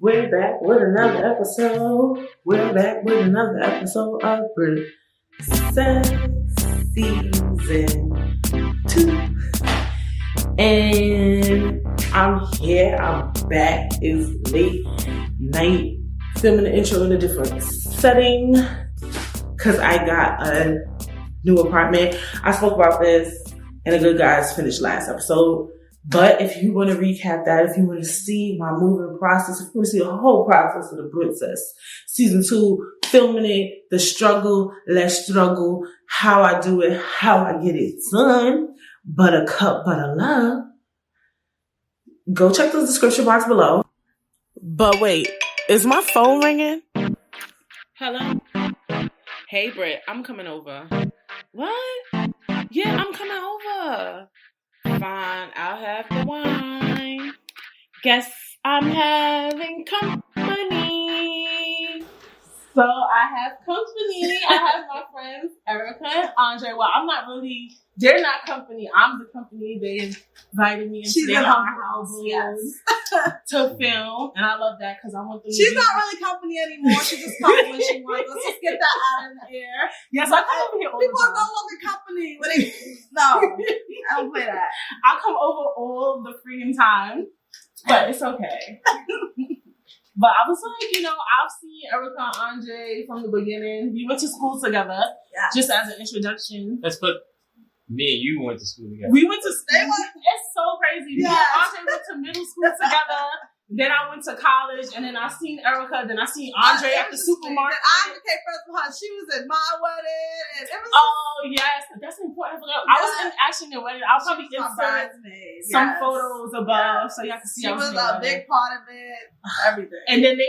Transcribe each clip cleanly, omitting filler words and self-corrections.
We're back with another episode. We're back with another episode of Princess Season 2. And I'm here. I'm back. It's late night. Filming the intro in a different setting because I got a new apartment. I spoke about this in a Good Guys Finished last episode. But if you want to recap that, if you want to see my moving process, if you want to see the whole process of the Princess Season 2, filming it, the struggle, less struggle, how I do it, how I get it done, buttercup, butter love, go check the description box below. But wait, is my phone ringing? Hello? Hey, Britt, I'm coming over. What? Yeah, I'm coming over. Fine, I'll have the wine. Guess I'm having company. So I have company. I have my friends Erica and Andre. Well, they're not company. I'm the company. They invited me into their house to film. And I love that because I want them She's not really company anymore. She just comes when she wants. Let's just get that out of the air. Yes, I come over here all the People time. are no longer company. No, I don't play that. I come over all the freaking time. But it's okay. But I was like, I've seen Erica and Andre from the beginning. We went to school together, just as an introduction. Let's put me and you went to school together. We went to school. It's so crazy. Yes. Me and Andre went to middle school together. Then I went to college, and then I seen Erica. Then I seen Andre at the supermarket. I became friends with her. She was at my wedding. And it was Yes, that's important. I was actually in the wedding. I'll probably insert some photos above so y'all can see. She was a big part of it. Everything. And then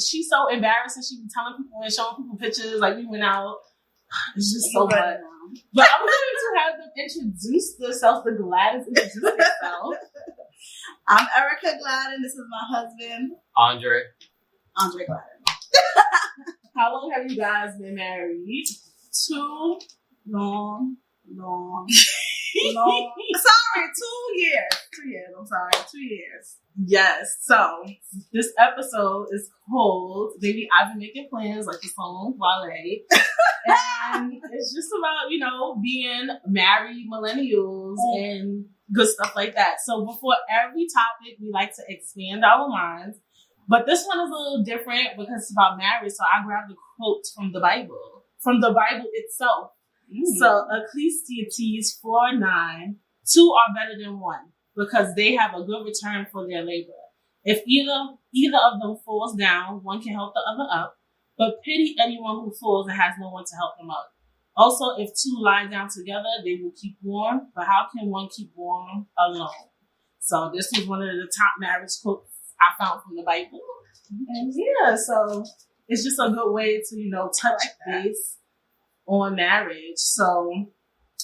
she's so embarrassed, and she be telling people and showing people pictures like we went out. It's just so much. But I'm going to have them introduce themselves. The Gladden introduce themselves. I'm Erica Gladden. This is my husband, Andre Gladden. How long have you guys been married? Too long. Sorry, 2 years. 2 years. I'm sorry, 2 years. Yes. So this episode is called "Baby, I've Been Making Plans," like the song Wale. And it's just about, being married millennials and good stuff like that. So before every topic, we like to expand our minds. But this one is a little different because it's about marriage. So I grabbed a quote from the Bible itself. So Ecclesiastes 4:9, 2 are better than one because they have a good return for their labor. If either of them falls down, one can help the other up. But pity anyone who falls and has no one to help them up. Also, if two lie down together, they will keep warm. But how can one keep warm alone? So this was one of the top marriage quotes I found from the Bible. And so it's just a good way to, touch base on marriage. So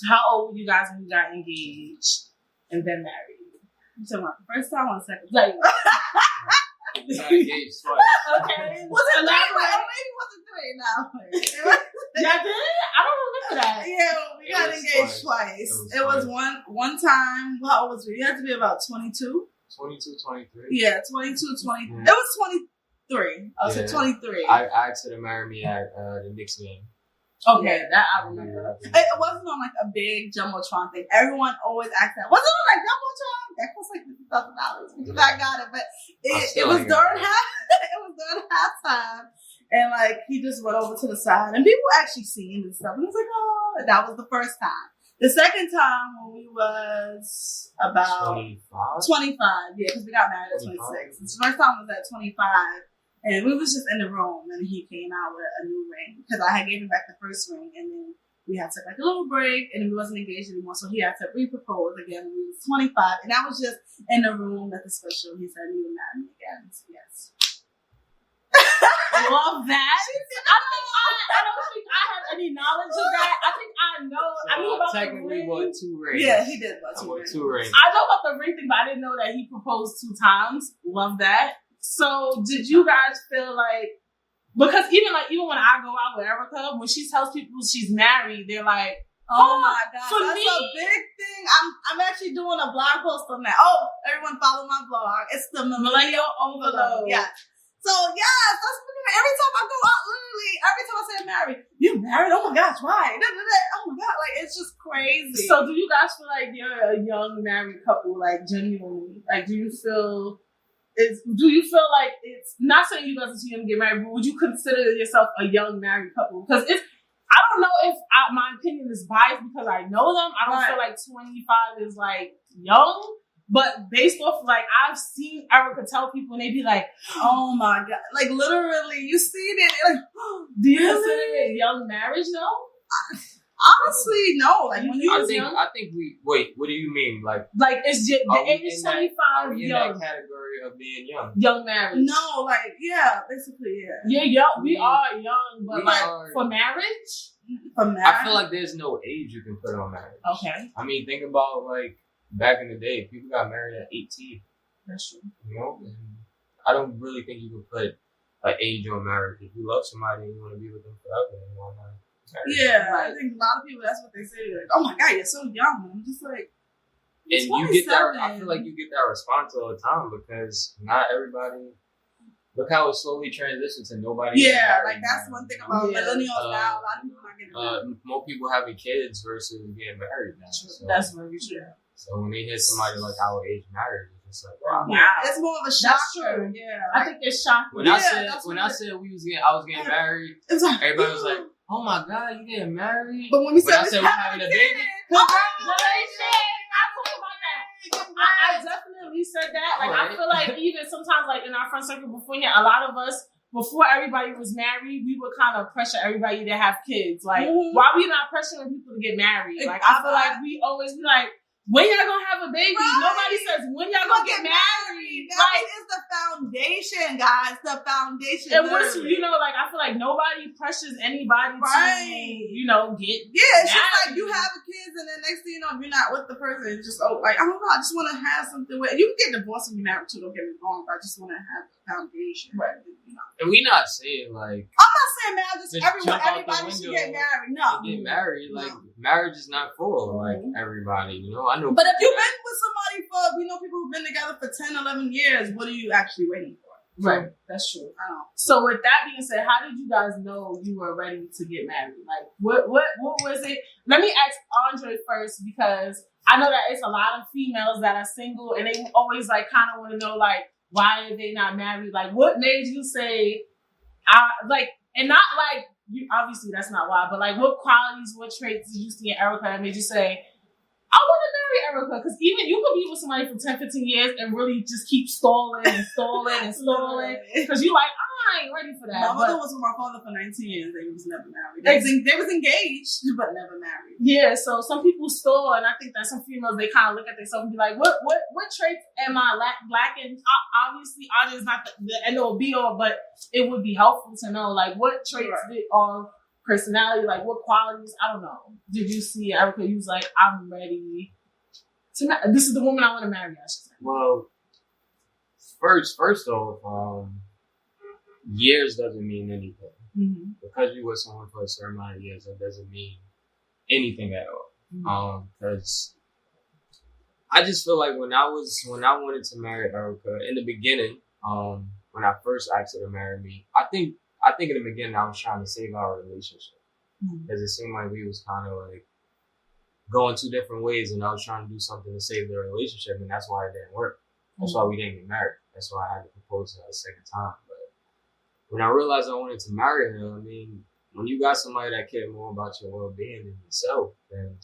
how old were you guys when you got engaged and then married? You talking about the first time or the second? Like, got engaged twice. Okay. Was it 3? Maybe it wasn't 3 now. Y'all did? I don't remember that. Yeah, we got engaged twice. It was one time. How old was we? You had to be about 22. 22, 23. Yeah, 22, 23. It was 23. I was 23. I asked her to marry me at the Knicks game. Okay, that I remember. It wasn't on like a big Jumbotron thing. Everyone always asked that. Was it on like Jumbotron? That cost like $50,000. I got it, but it was during halftime. And like he just went over to the side, and people actually seen and stuff. And he was like, "Oh," that was the first time. The second time when we was about 25, yeah, because we got married at 26. The first time was at 25, and we was just in the room, and he came out with a new ring because I had gave him back the first ring, and then we had to take like a little break, and we wasn't engaged anymore, so he had to re-propose again when we was 25, and I was just in the room at the special. He said he would marry me again. So yes. Love that. I don't think I have any knowledge of that. I think I know. So I knew about technically the ring. 2 rings. Yeah, he did about 2 rings. I know about the ring thing, but I didn't know that he proposed 2 times. Love that. So did you guys feel like, because even when I go out with Erica, when she tells people she's married, they're like, oh my God, that's a big thing. I'm actually doing a blog post on that. Oh, everyone follow my blog. It's the Millennial Overload. Yeah. So yes, that's every time I go out, literally every time I say I'm married, you married? Oh my gosh, why? Oh my god, like it's just crazy. So do you guys feel like you're a young married couple, like genuinely? Like do you feel like it's not saying you guys are too young to get married, but would you consider yourself a young married couple? Because I don't know if my opinion is biased because I know them. I don't feel like 25 is like young. But based off, like, I've seen Erica tell people and they be like, oh my God. Like, literally, you see it. Like, do you consider it young marriage, though? Honestly, no. Like, when you was young. I think wait, what do you mean? Like it's just, the age is 25 in young. that category of being young? Young marriage. No, like, yeah, basically, yeah. You're young. We are young, but for marriage? For marriage? I feel like there's no age you can put on marriage. Okay. I mean, think about, like, back in the day, people got married at 18. That's true. You know? And I don't really think you can put an age on marriage. If you love somebody and you want to be with them forever, then why not? Yeah, I think a lot of people, that's what they say. Like, oh my God, you're so young. I'm just like, and you get that, I feel like you get that response all the time because not everybody, look how it slowly transitions to nobody. Yeah, like that's one thing about millennials now. A lot of people not getting married. More people having kids versus getting married now. So, that's very true. So when they hear somebody like our age married, it's just like, wow. It's more of a shock. That's true. Yeah. I think it's shocking. When I said I said I was getting married, everybody was like, oh my God, you getting married? But when we said we're having a baby, congratulations! I talk about that. I definitely said that. Like, I feel like even sometimes, like in our friend circle before here, a lot of us, before everybody was married, we would kind of pressure everybody to have kids. Like, why we not pressuring people to get married? Like, I feel like we always be like, when y'all gonna have a baby? Right. Nobody says when y'all gonna get married. That is the foundation, guys. The foundation. And once like I feel like nobody pressures anybody to, get. Yeah, it's just like you have kids, and then next thing you know, you're not with the person. It's just like I don't know. I just want to have something with. You can get divorced and be married too. Don't get me wrong. But I just want to have a foundation. Right. And we not saying like. I'm not saying marriage. Everybody should get married. No. Get married. Like marriage is not for like everybody. You know. I know. But if you've been with somebody for, people who've been together for 10, 11 years, what are you actually waiting for? Right. That's true. I know. So with that being said, how did you guys know you were ready to get married? Like, what was it? Let me ask Andre first because I know that it's a lot of females that are single and they always like kind of want to know like, why are they not married? Like, what made you say, and not like, you obviously that's not why, but like what qualities, what traits did you see in Erica that made you say, I want to marry Erica? Because even you could be with somebody for 10, 15 years and really just keep stalling because you like, I ain't ready for that. My mother was with my father for 19 years. They was never married. They was engaged, but never married. Yeah, so some people stall, and I think that some females, they kind of look at themselves and be like, what traits am I lacking? Obviously, art is not the end all be all, but it would be helpful to know, like, what traits are personality, like what qualities, I don't know, did you see Erica? You was like, I'm ready to this is the woman I want to marry, I should say. Well, first off, years doesn't mean anything. Mm-hmm. Because you were with someone for a certain amount of years, that doesn't mean anything at all. Mm-hmm. Because I just feel like when I wanted to marry Erica in the beginning, when I first asked her to marry me, I think in the beginning I was trying to save our relationship because it seemed like we was kind of like going two different ways, and I was trying to do something to save the relationship, and that's why it didn't work. That's why we didn't get married. That's why I had to propose to her a second time. But when I realized I wanted to marry her, I mean, when you got somebody that cares more about your well-being than yourself, then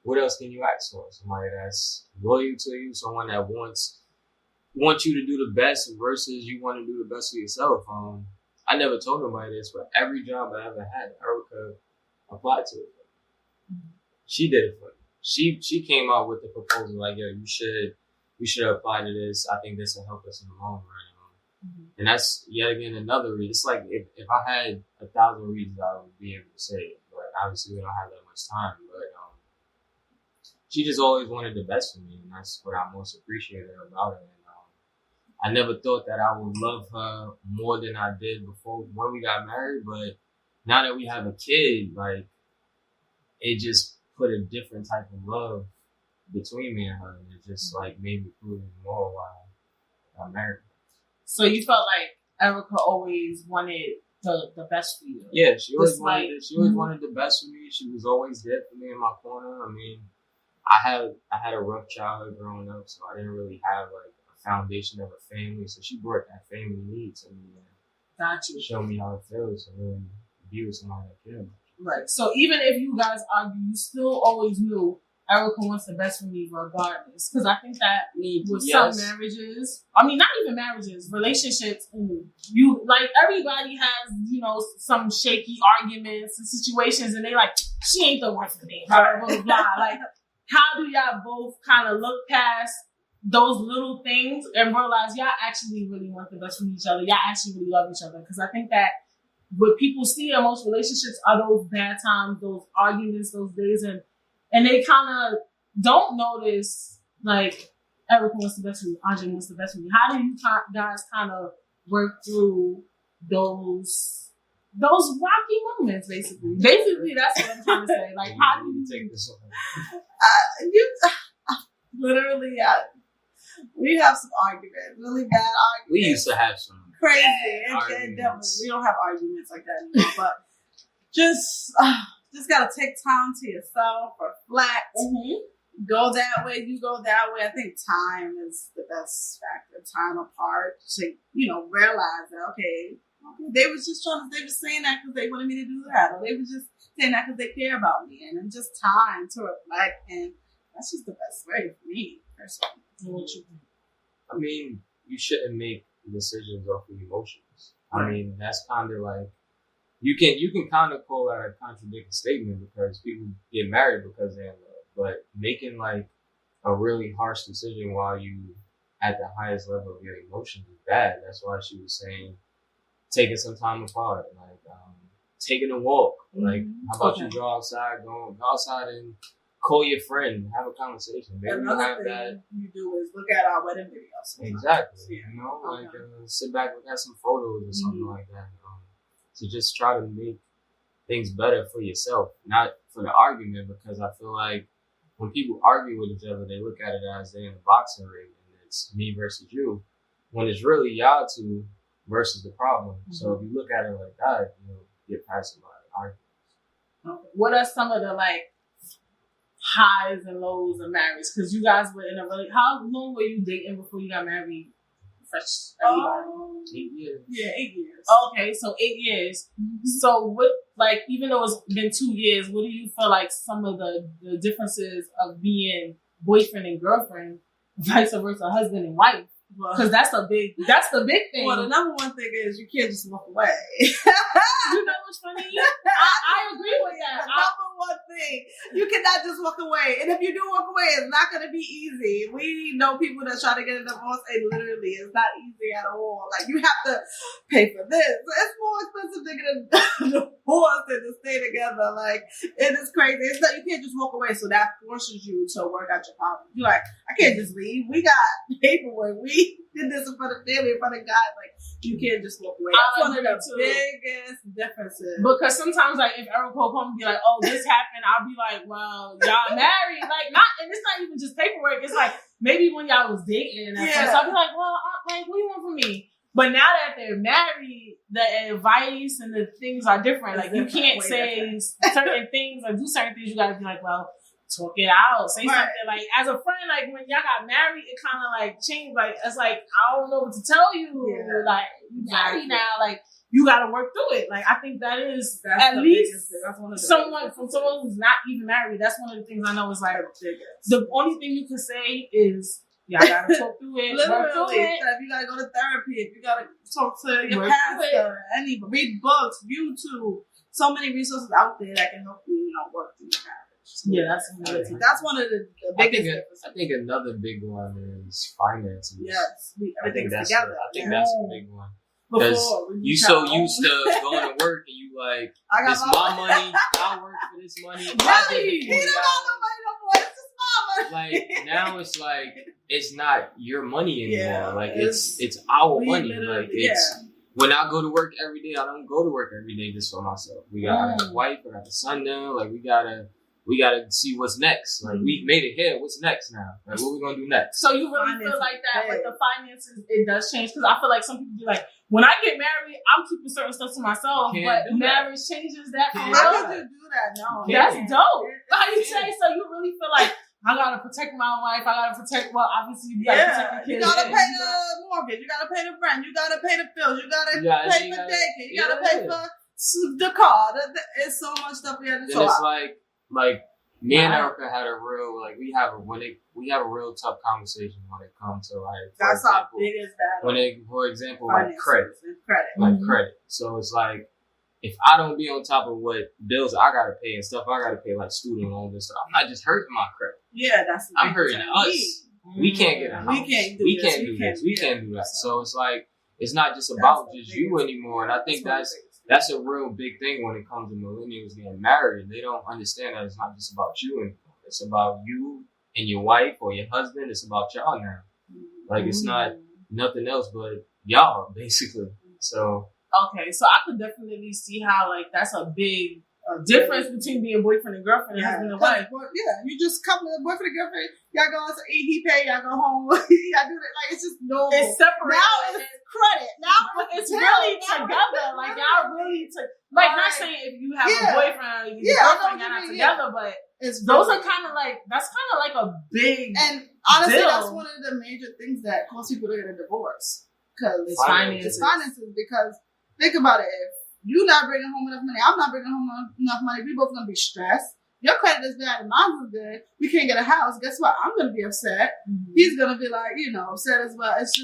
what else can you ask for? Somebody that's loyal to you, someone that wants you to do the best versus you want to do the best for yourself. I never told nobody this, but every job I ever had, Erica applied to it. She did it for me. She came out with the proposal like, yo, you should apply to this. I think this will help us in the long run. And that's yet again another reason. It's like if I had 1,000 reasons, I would be able to say it, but obviously we don't have that much time. But she just always wanted the best for me, and that's what I most appreciated about her. I never thought that I would love her more than I did before when we got married, but now that we have a kid, like, it just put a different type of love between me and her, and it just, like, made me feel even more why I got married. So you felt like Erica always wanted the best for you. Yeah, she always wanted the best for me. She was always there for me in my corner. I mean, I had a rough childhood growing up, so I didn't really have like a foundation of a family. So she brought that family need to me and Gotcha. showed me how it feels to really be with somebody like him. Right. So even if you guys argue, you still always knew Erica wants the best for me regardless. Because I think that with some marriages, I mean, not even marriages, relationships, you like everybody has, you know, some shaky arguments and situations, and they like, she ain't the one for me, blah, blah, blah, blah. Like, how do y'all both kind of look past those little things and realize y'all actually really want the best from each other? Y'all actually really love each other. Because I think that what people see in most relationships are those bad times, those arguments, those days, and they kind of don't notice, like, Erica wants the best for you, Andre wants the best for you. How do you guys kind of work through those rocky moments, basically? Basically, that's what I'm trying to say. Like, how do you take this on? Literally, we have some arguments, really bad arguments. We used to have some crazy. We don't have arguments like that anymore, but just gotta take time to yourself, reflect, go that way, you go that way. I think time is the best factor. Time apart to, you know, realize that, okay, they was just saying that because they wanted me to do that, or they was just saying that because they care about me, and just time to reflect, and that's just the best way for me, personally. What you think? I mean, you shouldn't make decisions off of emotions. I mean, that's kind of like, you can kind of call that a contradicting statement because people get married because they're in love, but making like a really harsh decision while you at the highest level of your emotions is bad. That's why she was saying taking some time apart, like taking a walk. Like, how about you go outside and call your friend, have a conversation. Maybe another thing you do is look at our wedding videos. Exactly. You know, like sit back, look at some photos or something like that. To just try to make things better for yourself, not for the argument, because I feel like when people argue with each other, they look at it as they're in a boxing ring and it's me versus you, when it's really y'all two versus the problem. So if you look at it like that, you'll get past a lot of arguments. Okay. What are some of the like highs and lows of marriage? Because you guys were in a how long were you dating before you got married? 8 years. Yeah, 8 years. Okay, so 8 years. So what, like, even though it's been 2 years, what do you feel like some of the differences of being boyfriend and girlfriend, vice versa, husband and wife? Because that's the big thing. Well, the number one thing is you can't just walk away. You know what's funny? I agree with that. The number one thing, you cannot just walk away. And if you do walk away, it's not going to be easy. We know people that try to get a divorce, and literally, it's not easy at all. Like, you have to pay for this. It's more expensive to get a divorce than to stay together. Like, it is crazy. It's not, you can't just walk away, so that forces you to work out your problems. You're like, I can't just leave. We got paperwork. We did this in front of family, in front of God. Like, you can't just walk away. That's one of the biggest differences. Because sometimes, like, if Erica will come and be like, oh, this happened, I'll be like, well, y'all married. Like, and it's not even just paperwork. It's like, maybe when y'all was dating at first, I'll be like, well, like, what do you want from me? But now that they're married, the advice and the things are different. Like, you can't say certain things or do certain things. You gotta be like, well, talk it out. Say something. Like, as a friend, like, when y'all got married, it kind of, like, changed. Like, it's like, I don't know what to tell you. Yeah. Like, you married now. Like, you got to work through it. Like, I think that's at least from someone who's not even married, that's one of the things I know is, like, the only thing you can say is, y'all got to talk through it. Literally. If you got to go to therapy, if you got to talk to your pastor, read books, YouTube, so many resources out there that can help you, you know, work through your marriage. So yeah, that's one of the biggest differences. I think another big one is finances. Yes, I think that's together. That's a big one. Because you so used to going to work and you like, it's my money, I work for this money. Really? He don't got no money no more. It's just my money. Like, now it's like, it's not your money anymore. Yeah, like, it's our money. Like, it's, when I go to work every day, I don't go to work every day just for myself. We got a wife, we got a son now. Like, we gotta we gotta see what's next. Like we've made it here. What's next now? Like what we gonna do next? So you really feel like that with the finances, it does change? Because I feel like some people be like, when I get married, I'm keeping certain stuff to myself, but marriage changes that. How could you do that? No, that's dope. How you say? So you really feel like I gotta protect my wife. I gotta protect. Well, obviously you gotta protect your kids. You gotta pay the mortgage. You gotta pay the rent. You gotta pay the bills. You gotta pay for daycare. You gotta pay for the car. It's so much stuff we have to talk. It's like me and Erica had a real we have a real tough conversation when it comes to that's our biggest battle. For example, like credit. Credit. So it's like if I don't be on top of what bills I gotta pay and stuff I gotta pay, like student loans and stuff, I'm not just hurting my credit. Yeah, I'm hurting us. We can't get a house. We can't do this. We can't do that. So it's like it's not just about just you anymore. And I think that's a real big thing when it comes to millennials getting married. They don't understand that it's not just about you anymore. It's about you and your wife or your husband. It's about y'all now. Like it's not nothing else but y'all, basically. So okay, so I could definitely see how that's a big difference between being boyfriend and girlfriend and husband and wife. Yeah, you just come with boyfriend and girlfriend. Y'all go out to eat, he pay, y'all go home. Y'all do that it's just normal. It's separate. Now it's credit. Now it's really together. Like y'all really not saying if you have a boyfriend or your girlfriend, y'all not together, but those are kind of that's kind of like a big and honestly deal. That's one of the major things that cause people to get a divorce because it's finances. Because think about it. If you're not bringing home enough money, I'm not bringing home enough money. We both gonna be stressed. Your credit is bad and mine is good. We can't get a house. Guess what? I'm gonna be upset. He's gonna be upset as well. It's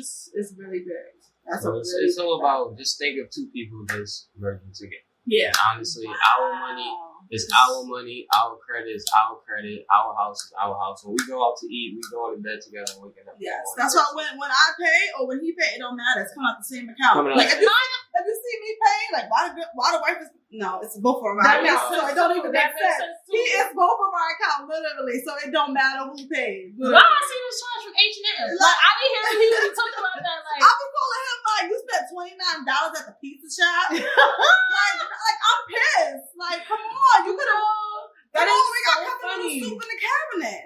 really big. It's all about just think of two people just merging together. Yeah. And honestly, our money is our money, our credit is our credit, our house is our house. When we go out to eat, we go to bed together and waking up. Yes. That's why when I pay or when he pay, it don't matter. It's coming out the same account. If you see me pay, why the wife is it's both of our accounts. So it don't even make sense. He is both of our account, literally. So it don't matter who pays. Why I see this charge from H&M? I didn't hear people talk about that. I was calling him you spent $29 at the pizza shop. I'm pissed. Come on, you could have. That is we got so funny. Soup in the cabinet.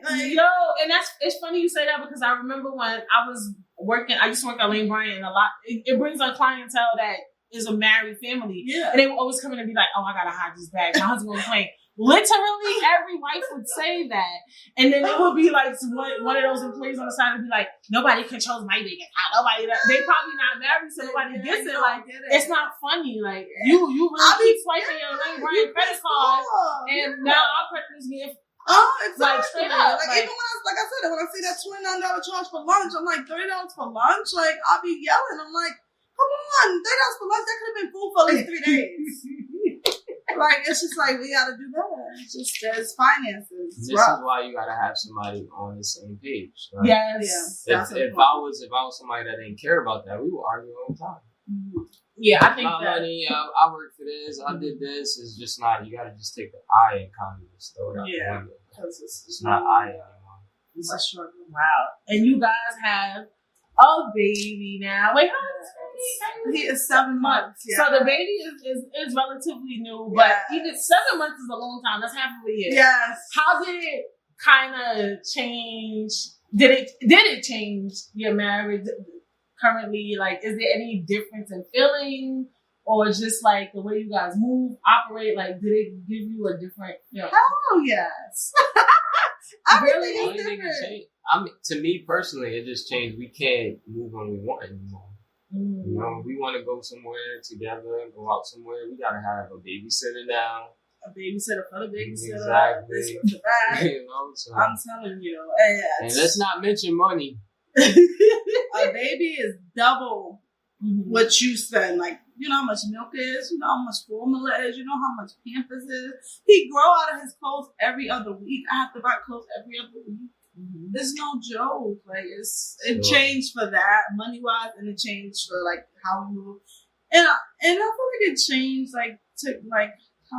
And it's funny you say that because I remember when I was working. I used to work at Lane Bryant, and a lot. It brings a clientele that is a married family. Yeah. And they would always come in and be like, oh, I gotta hide this bag. My husband will complain. Literally, every wife would say that. And then it would be one of those employees on the side would be like, nobody controls my bank account. They probably not married, so nobody gets it. It's not funny. You really keep swiping your Lane Bryant credit card, and now our credit is getting exactly. Straight up. Even when I said it, when I see that $29 charge for lunch, I'm like, $30 for lunch? I'll be yelling. I'm like, come on, $30 for lunch, that could have been food for at least 3 days. It's just we gotta do better. It's just there's finances. This is why you gotta have somebody on the same page. Right? Yes. If I was somebody that didn't care about that, we would argue all the time. Yeah, I think my money. I worked for this. I did this. It's just not. You gotta just take the I and kind of just throw it out the window. It's not I anymore. It's a struggle. Wow. And you guys have a baby now. Wait, how old is he is 7 months. Yeah. So the baby is relatively new, but even 7 months is a long time. That's half of a year. Yes. How did it kind of change? Did it change your marriage currently? Is there any difference in feeling, or just the way you guys move, operate? Did it give you a different? Hell yes. Everything is different. To me personally, it just changed. We can't move when we want anymore. We want to go somewhere together, go out somewhere. We gotta have a babysitter now. A babysitter for the babysitter. Exactly. So I'm telling you. And let's not mention money. A baby is double what you spend. You know how much milk is. You know how much formula is. You know how much Pampers is. He grow out of his clothes every other week. I have to buy clothes every other week. There's no joke. It changed for that money wise, and it changed for how we move, and I feel it changed to it like I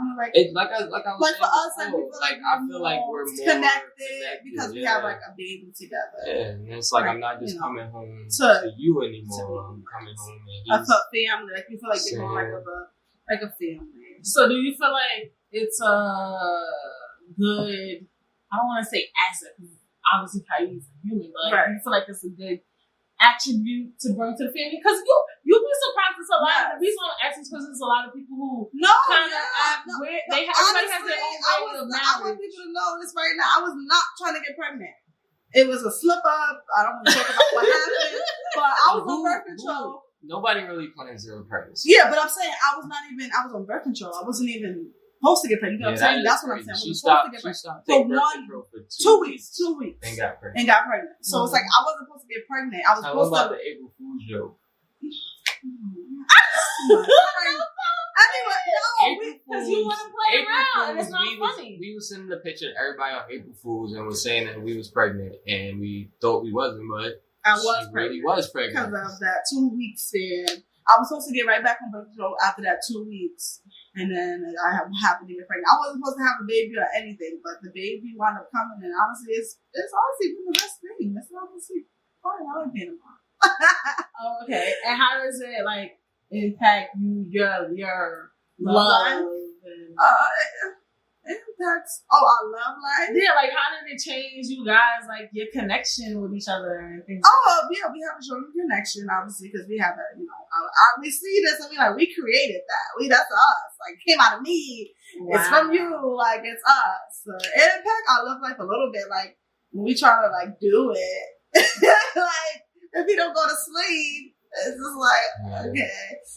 was for us before, I feel we're more connected because we have a baby together. Yeah, and it's I'm not just coming home to you anymore. I'm coming home and he's a family. You feel you're more like a family. So do you feel it's a good, I don't want to say asset, because obviously Kylie's a human, but like, you feel like it's a good attribute to bring to the family? Because you'll be surprised. It's a lot. The reason I'm asking is because there's a lot of people who kind of act weird. Everybody has their own way of marriage. I want people to know this right now. I was not trying to get pregnant. It was a slip up. I don't want to talk about what happened, but I was on birth control. Nobody really plans their pregnancy. Yeah, but I'm saying I was on birth control. I wasn't even supposed to get pregnant. You know what I'm saying? That's what I'm saying. She stopped taking birth control for 2 weeks. 2 weeks. And got pregnant. So it's like I wasn't supposed to get pregnant. I was supposed to. What about the April Fool's joke? Anyway, because you want to play around, and it's not funny. We was sending the picture of everybody on April Fool's and was saying that we was pregnant, and we thought we wasn't, but she really was pregnant. Because of that 2 weeks span. I was supposed to get right back on birth control after that 2 weeks. And then I happened to get pregnant. I wasn't supposed to have a baby or anything, but the baby wound up coming, and honestly, it's honestly been the best thing. It's honestly fun. I like being a mom. Okay, and how does it like impact your love? It impacts our love life. Yeah, like how did it change you guys, like your connection with each other and things? Yeah, we have a strong connection, obviously, because we have we see this and we created that. That's us. Like, it came out of me. Wow. It's from you. Like, it's us. So it impacts our love life a little bit. Like, when we try to like do it, like if we don't go to sleep, it's just like okay.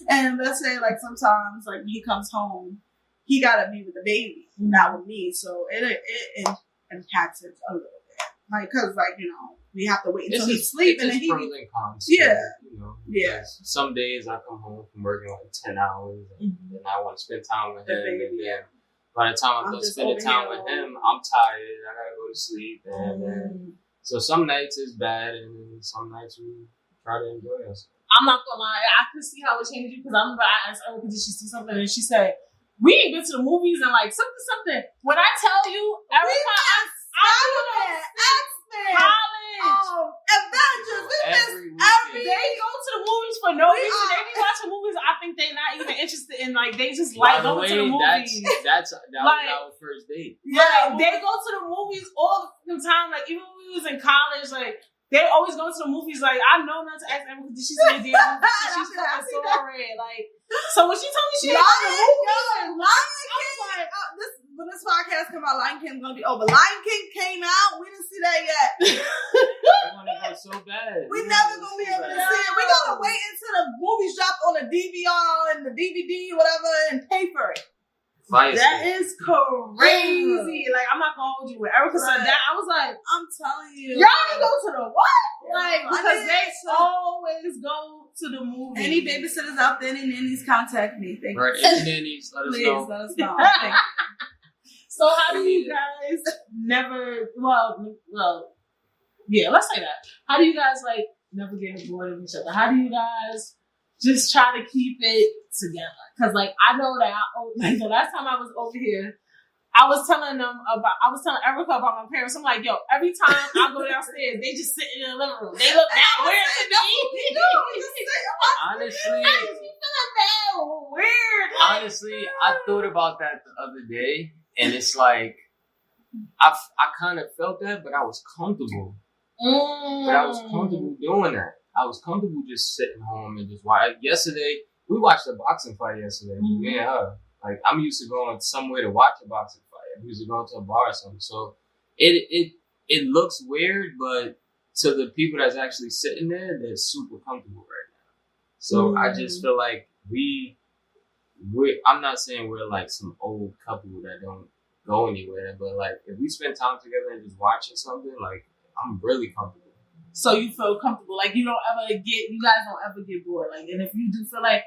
And let's say like sometimes like when he comes home, he gotta be with the baby, not with me. So it impacts it a little bit, like because we have to wait until he's sleeping and pros and cons. Some days I come home from working like 10 hours, and then I want to spend time with him, and then by the time I'm done spending time with him, I'm tired. I gotta go to sleep, and then so some nights it's bad, and some nights we try to enjoy us. I'm not gonna lie, I could see how it changed you because I remember I asked Erica, did she see something, and she said, we ain't been to the movies and like something. When I tell you, Erica, Avengers, they go to the movies for no reason. They be watching movies. I think they're not even interested in. Like they just like going to the movies. That was our first date. Yeah, they go to the movies all the time. Like even when we was in college, like they always go to the movies. Like I know not to ask Emma, did she see a damn movie? She's fucking so red. Like so when she told me she Lion King, when this podcast come out, Lion King's gonna be over. Lion King came out, we didn't see that yet. I want to go so bad. We never gonna be able to see it. We gotta wait until the movies drop on the DVR and the DVD, whatever, and pay for it. That is crazy. Like I'm not gonna hold you. When Erica said that, I was like, I'm telling you, y'all didn't go to the what? Like because they always go to the movie. Any babysitters out there, any nannies, contact me. Thank you. Any nannies, let us know. Please let us know. Thank you. So how do you guys never? Well, yeah. Let's say that. How do you guys like never get bored of each other? How do you guys just try to keep it together? Because like I know that the last time I was over here, I was telling Erica about my parents. I'm like, yo, every time I go downstairs, they just sitting in the living room. They look that weird to me. Honestly, I just feel like that weird. Honestly, I thought about that the other day, and it's like I kind of felt that, but I was comfortable. But I was comfortable doing that. I was comfortable just sitting home and just watch. Yesterday, we watched a boxing fight yesterday. Yeah, like I'm used to going somewhere to watch a boxing fight. I'm used to going to a bar or something. So it looks weird, but to the people that's actually sitting there, they're super comfortable right now. So I just feel like I'm not saying we're like some old couple that don't go anywhere, but like if we spend time together and just watching something, like I'm really comfortable. So you feel comfortable, like you guys don't ever get bored, like, and if you do feel like,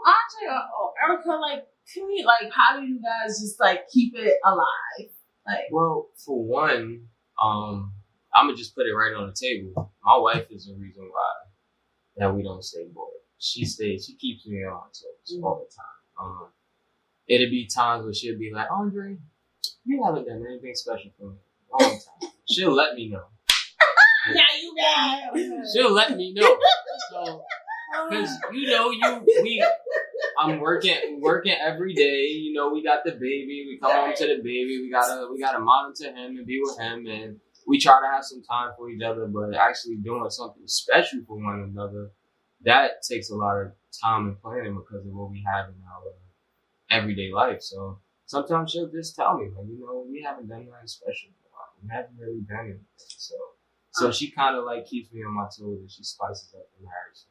Andre or Erica, like, can we, like, how do you guys just like keep it alive? Like, well, for one, I'm gonna just put it right on the table. My wife is the reason why that we don't stay bored. She keeps me on toes all the time. It'd be times where she'll be like, Andre, you haven't done anything special for me all the time. She'll let me know. Yeah, you got. She'll let me know. So, because we I'm working every day. You know, we got the baby. We come home to the baby. We gotta monitor him and be with him, and we try to have some time for each other. But actually doing something special for one another, that takes a lot of time and planning because of what we have in our everyday life. So sometimes she'll just tell me, like, you know, we haven't done nothing special in a while. We haven't really done anything. So she kind of like keeps me on my toes and she spices up the marriage.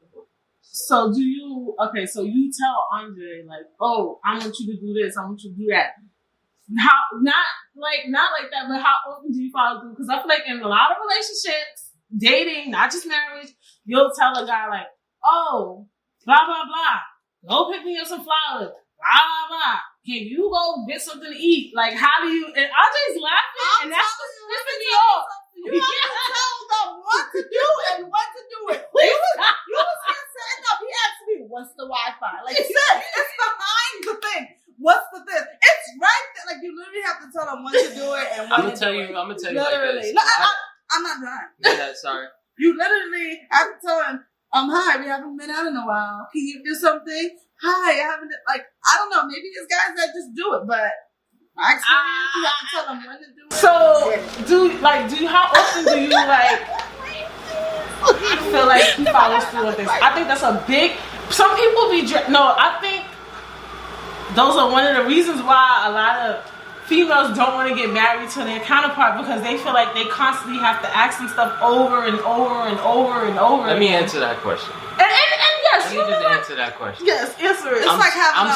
So so you tell Andre, like, oh, I want you to do this, I want you to do that. How, not like that, but how often do you follow through? Because I feel like in a lot of relationships, dating, not just marriage, you'll tell a guy like, oh, blah, blah, blah, go pick me up some flowers, blah, blah, blah. Can you go get something to eat? Like, how do you, and Andre's laughing, and that's what's pissing me off. You have to tell them what to do and when to do it. You was here setting up. He asked me, what's the Wi-Fi? Like, sis, it's behind the thing. What's the thing? It's right there. Like, you literally have to tell them when to do it and when I'm gonna tell you literally. like this. I'm not done. Yeah, sorry. You literally have to tell them, hi, we haven't been out in a while. Can you do something? Hi, I haven't, like, I don't know. Maybe it's guys that just do it, but my experience, you have to tell them when to do it. So, how often do you, like, I feel like he follows through with this? I think that's a big, some people I think those are one of the reasons why a lot of females don't want to get married to their counterpart, because they feel like they constantly have to ask them stuff over and over and over and over. Let me answer that question. And yes, let me just answer that question. Yes, answer it. It's like having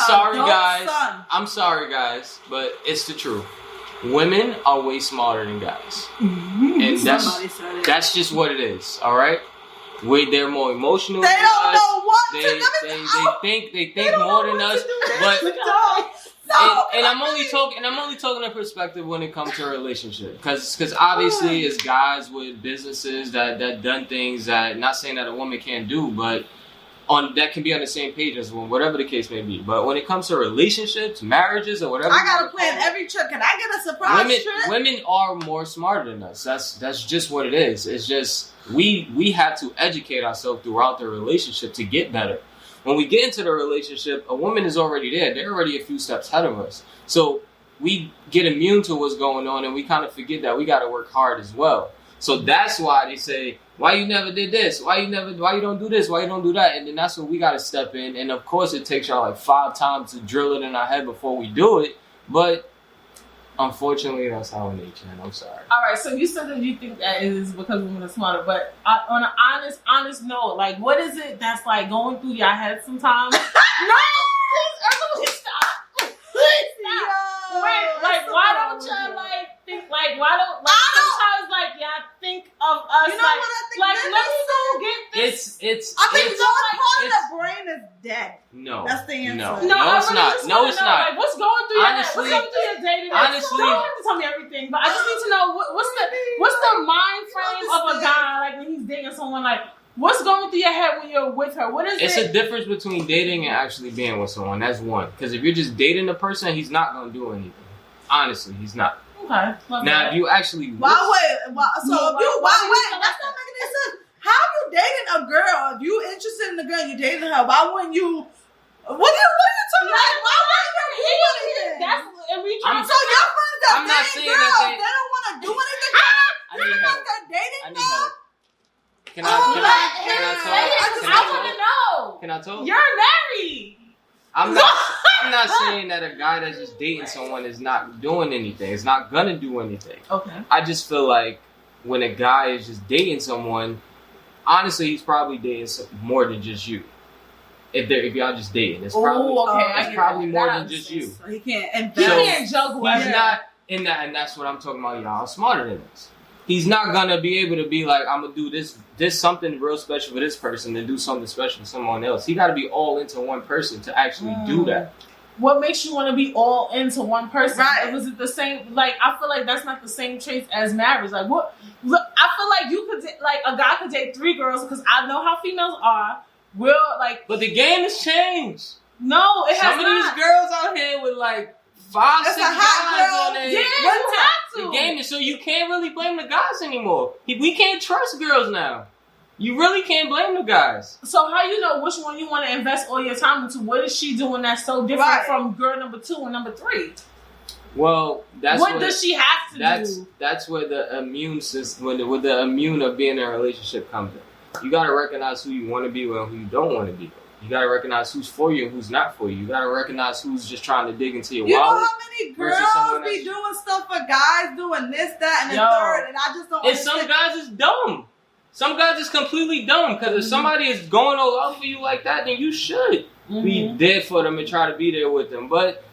son. I'm sorry, guys, but it's the truth. Women are way smarter than guys, and that's just what it is. All right, they're more emotional. They than don't us. know what They think more than us, but. And I'm only talking a perspective when it comes to a relationship, because obviously it's guys with businesses that done things that, not saying that a woman can't do, but that can be on the same page as one, whatever the case may be. But when it comes to relationships, marriages, or whatever, I gotta plan every trip. Can I get a surprise trip? Women are more smarter than us. That's just what it is. It's just we have to educate ourselves throughout the relationship to get better. When we get into the relationship, a woman is already there. They're already a few steps ahead of us. So we get immune to what's going on, and we kind of forget that we got to work hard as well. So that's why they say, why you never did this? Why you don't do this? Why you don't do that? And then that's when we got to step in. And of course, it takes y'all like 5 times to drill it in our head before we do it. But unfortunately, that's our nature, and I'm sorry. All right, so you said that you think that it is because women are smarter, but on an honest note, like, what is it that's like going through your head sometimes? No, please stop. Please stop. Wait, like, why don't you like think like sometimes like y'all think of us, you know like, what I think? like let me go get this. I think one part of the brain is dead. No, that's the answer. No, it's not. No, it's not. Like, what's going through your head? What's going through your dating? Honestly, you don't have to tell me everything, but I just need to know what's the mind frame of a guy, like, when he's dating someone, like, what's going through your head when you're with her? What is it? It's a difference between dating and actually being with someone. That's one. Because if you're just dating a person, he's not going to do anything. Honestly, he's not. Okay. Now, if you actually... Wait, that's not making any sense. How are you dating a girl? If you interested in the girl, you dating her. Why wouldn't you... What are you talking about? Why wouldn't you do anything? So your friends that dating girls, they don't want to do anything? Your friends that dating girls? Can I want to know. Can I talk? You're married. I'm not saying that a guy that's just dating someone is not doing anything. It's not gonna do anything. Okay. I just feel like when a guy is just dating someone, honestly, he's probably dating more than just you. If y'all just dating, it's probably more than just you. So he can't juggle. He's not in that, and that's what I'm talking about. Y'all are smarter than us. He's not gonna be able to be like, I'm gonna do this something real special for this person and do something special for someone else. He got to be all into one person to actually do that. What makes you want to be all into one person? Right. Was it the same? Like, I feel like that's not the same traits as marriage. Like, what? Look, I feel like you could, like, a guy could date 3 girls, because I know how females are. But the game has changed. No, it has not. Some of these girls out here with like 5, 6 guys on their you have to. The game is, so you can't really blame the guys anymore. We can't trust girls now. You really can't blame the guys. So how you know which one you want to invest all your time into? What is she doing that's so different from girl number 2 and number 3? Well, that's what does she have to do? That's where the immune system, with the immune of being in a relationship comes in. You gotta recognize who you want to be with and who you don't want to be with. You gotta recognize who's for you and who's not for you. You gotta recognize who's just trying to dig into your wallet. You know how many girls be doing stuff for guys, doing this, that, and the third, and I just don't. And some guys is dumb. Some guys is completely dumb, because if somebody is going all out for you like that, then you should be there for them and try to be there with them. But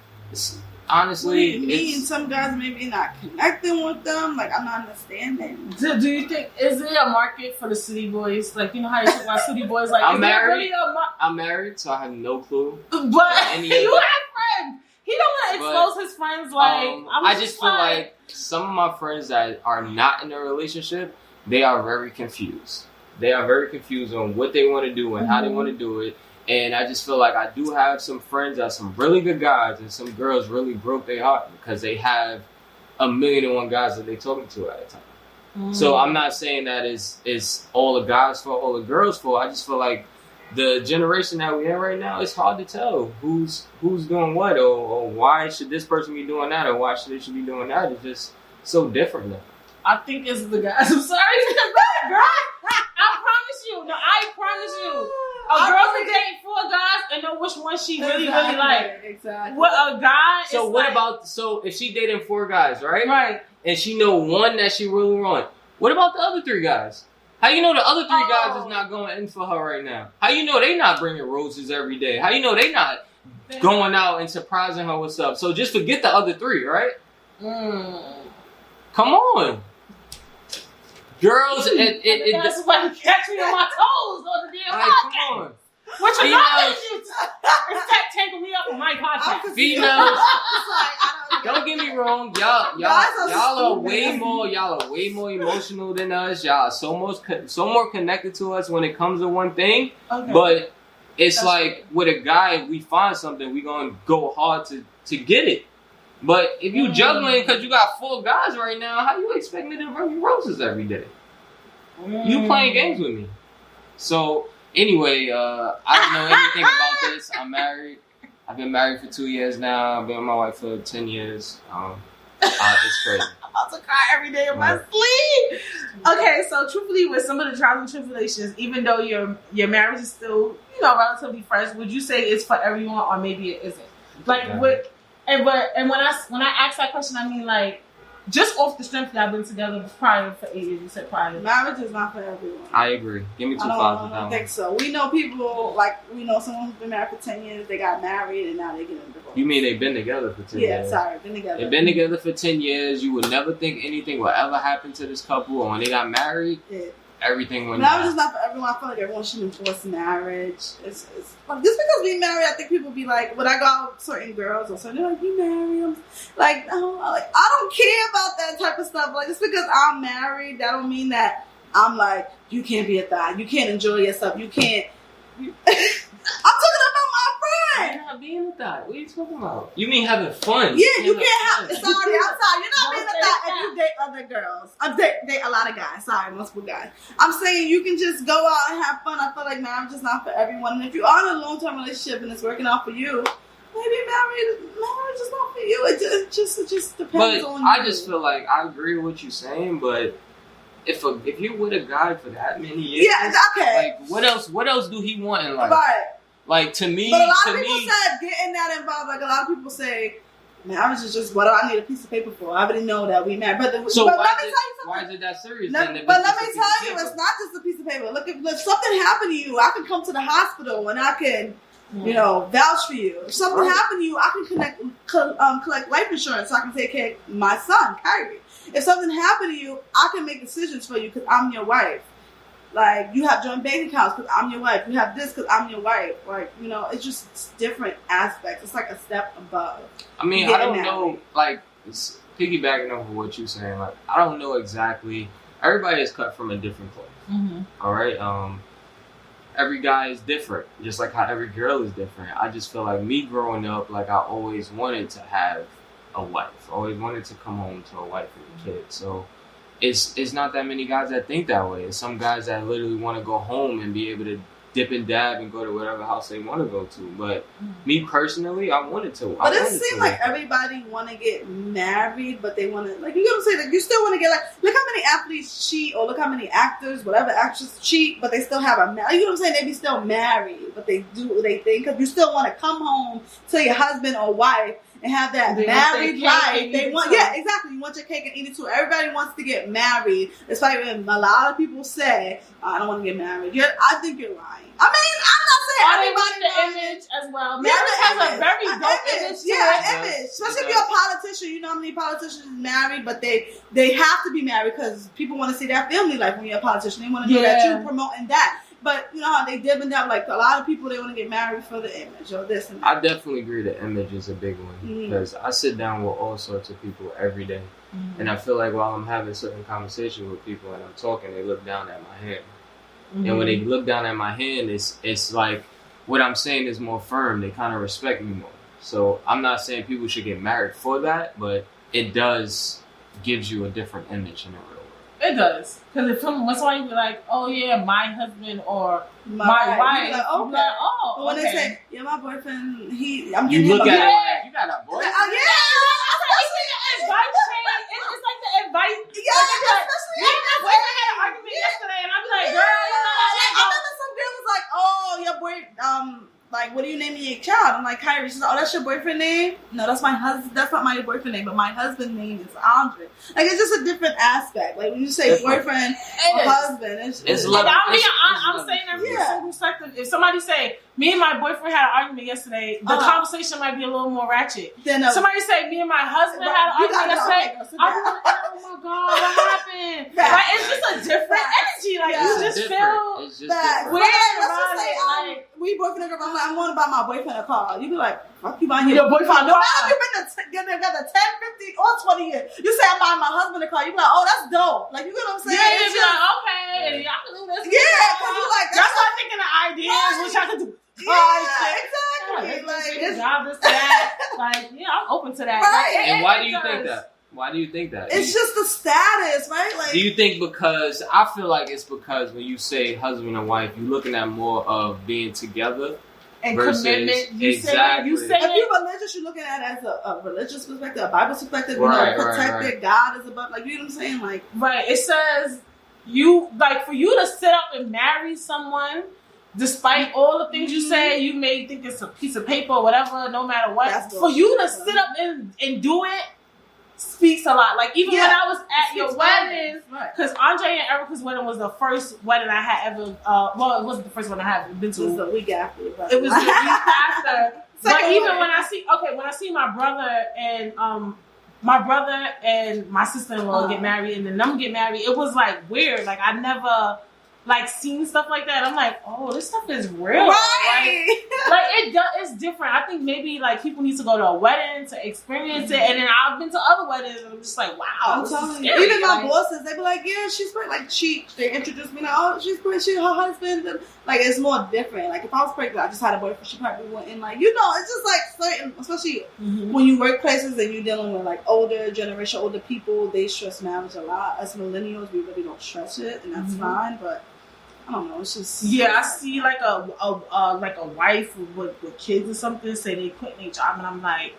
honestly, some guys maybe not connecting with them. Like, I'm not understanding. Do you think, is there a market for the city boys? Like, you know how you talk about city boys? Like, I'm married. I'm married, so I have no clue. But you have friends. He don't want to expose his friends. Like, I just feel like some of my friends that are not in a relationship, they are very confused. They are very confused on what they want to do and how they want to do it. And I just feel like I do have some friends that are some really good guys, and some girls really broke their heart because they have 1,000,001 guys that they're talking to at a time. So I'm not saying that it's all the guys for all the girls for. I just feel like the generation that we're in right now, it's hard to tell who's doing what, or why should this person be doing that, or why should they be doing that. It's just so different now. I think it's the guys. I'm sorry, girl. I promise you. No, I promise you. A girl can date 4 guys and know which one she really like. Exactly. What a guy. So what about? So if she dating 4 guys, right? Right. And she know one that she really want. What about the other 3 guys? How you know the other 3 guys is not going in for her right now? How you know they not bringing roses every day? How you know they not going out and surprising her with stuff? So just forget the other 3, right? Come on. Girls, that's why you catch me on my toes on the damn podcast. Come on. What you know? It's that tangle me up on my podcast. Females, don't get me wrong, y'all are way more emotional than us. Y'all are so more connected to us when it comes to one thing. Okay. But it's like with a guy, if we find something, we gonna go hard to get it. But if you juggling because you got 4 guys right now, how you expect me to bring you roses every day? You playing games with me. So anyway, I don't know anything about this. I'm married. I've been married for 2 years now. I've been with my wife for 10 years. It's crazy. I'm about to cry every day in my sleep. Okay, so truthfully, with some of the trials and tribulations, even though your marriage is still, relatively fresh, would you say it's for everyone, or maybe it isn't? Like And when I ask that question, I mean, like, just off the strength that I've been together prior for 8 years. You said prior. Marriage is not for everyone. I agree. Give me 2 5 with that. I don't think so. We know people, like, we know someone who's been married for 10 years. They got married and now they're getting divorced. You mean they've been together for 10 years? Yeah, sorry, been together. They've been together for 10 years. You would never think anything will ever happen to this couple. Or when they got married, everything went Marriage is not for everyone. I feel like everyone should enforce marriage. It's just because we married, I think people be like, when I go out with certain girls or something, they're like, you married? I'm like, no, I don't care about that type of stuff. Like, just because I'm married, that don't mean that I'm like, you can't be a thot. You can't enjoy yourself. You can't. I'm talking about my friend. You're not being a thot. What are you talking about? You mean having fun? Yeah, you can't have. Sorry, I'm sorry. You're not being a thot if you date other girls. I date a lot of guys. Sorry, multiple guys. I'm saying you can just go out and have fun. I feel like marriage is not for everyone. And if you are in a long-term relationship and it's working out for you, maybe marriage is not for you. It just depends on you. I just feel like I agree with what you're saying, but if you're with a guy for that many years, okay. Like what else do he want in life? Right. Like to me, but a lot of people said getting that involved. Like a lot of people say, marriage is just what do I need a piece of paper for? I already know that we married. But let me tell you something. Why is it that serious? But let me tell you, it's not just a piece of paper. Look, if something happened to you, I can come to the hospital and I can, vouch for you. If something happened to you, I can collect life insurance so I can take care of my son, Kyrie. If something happened to you, I can make decisions for you because I'm your wife. Like, you have joint bank accounts because I'm your wife. You have this because I'm your wife. Like, it's just different aspects. It's like a step above. I mean, I don't know, like, it's piggybacking off of what you're saying. Like, I don't know exactly. Everybody is cut from a different cloth. Mm-hmm. All right? Every guy is different, just like how every girl is different. I just feel like me growing up, like, I always wanted to have a wife. I always wanted to come home to a wife and a kid. So it's not that many guys that think that way. It's some guys that literally want to go home and be able to dip and dab and go to whatever house they want to go to. But me personally, I wanted to. But it seems like everybody want to get married, but they want to, like, you know what I'm saying? Like, you still want to get, like, look how many athletes cheat, or look how many actors, whatever actors cheat, but they still have a, you know what I'm saying? They be still married, but they do what they think, because you still want to come home to your husband or wife and have that married life. They want, yeah, exactly. You want your cake and eat it too. Everybody wants to get married. It's like when a lot of people say, I don't want to get married. I think you're lying. I mean, I'm not saying everybody the image as well. Marriage has a very dope image to it. Image. Especially if you're a politician. You know how many politicians married, but they have to be married because people want to see their family life when you're a politician. They want to know that you're promoting that. But you know how they dip and down, like a lot of people, they want to get married for the image or this and that. I definitely agree the image is a big one because I sit down with all sorts of people every day. And I feel like while I'm having certain conversations with people and I'm talking, they look down at my hand. And when they look down at my hand, it's like what I'm saying is more firm. They kind of respect me more. So I'm not saying people should get married for that, but it does gives you a different image in the real world. It does. Because if somebody be like, oh yeah, my husband or my wife, like, okay. Like, oh, but when okay. they say, yeah, my boyfriend, you look at it like, you got a boyfriend? It's like the advice. Yeah, especially my boyfriend had an argument yesterday, and I'm like, girl, I remember some girl was like, oh, your boy, like, what do you name your child? I'm like, Kyrie. She's like, oh, that's your boyfriend name? No, that's my husband. That's not my boyfriend name, but my husband's name is Andre. Like, it's just a different aspect. Like, when you say boyfriend or husband, it's like, I'm saying that from a certain perspective. If somebody say, me and my boyfriend had an argument yesterday, the conversation might be a little more ratchet. Somebody say, me and my husband had an argument yesterday, I'm like, oh my God, what happened? Like, it's just a different energy. Like, you just feel weird about it. Like, we boyfriend and girlfriend. I'm going to buy my boyfriend a car. You be like, fuck you buying your boyfriend a car. No matter if you've been together 10, 15, or 20 years. You say I'm buying my husband a car. You be like, oh, that's dope. Like, you know what I'm saying? Yeah, you be like, okay, y'all can do this. Yeah, because you like, y'all start thinking of ideas, which I could do. Exactly. Like, it's job, this, that. Like, yeah, I'm open to that. Right. Like, and why do you think that? Why do you think that? It's just the status, right? Like, do you think because I feel like it's because when you say husband and wife, you're looking at more of being together and versus commitment. You say if you're religious, you're looking at it as a religious perspective, a Bible perspective. Right, protected. God is above. Like, you know what I'm saying? Like, right. It says you like for you to sit up and marry someone. Despite all the things you say, you may think it's a piece of paper or whatever, no matter what. For you to sit up and do it speaks a lot. Like, even when I was at your wedding, because Andre and Erica's wedding was the first wedding I had ever, well, it wasn't the first one I had been to. It was the week after. It was the week after. But even when I see my brother and my sister-in-law get married and then them get married, it was like weird. Like, I never like seen stuff like that. I'm like, oh, this stuff is real. Right. Like it's different. I think maybe like people need to go to a wedding to experience it. And then I've been to other weddings and I'm just like, wow. I'm telling you. Even my bosses, they be like, yeah, she's great. Like, they introduced me like, oh, she's great. She, her husband. And, like, it's more different. Like, if I was pregnant, I just had a boyfriend, she probably wouldn't. Like, you know, it's just like certain, especially when you work places and you're dealing with like older generation, older people, they stress marriage a lot. As millennials, we really don't stress it, and that's fine. But I don't know. It's just I see like a wife with kids or something say they quit their job, and I'm like,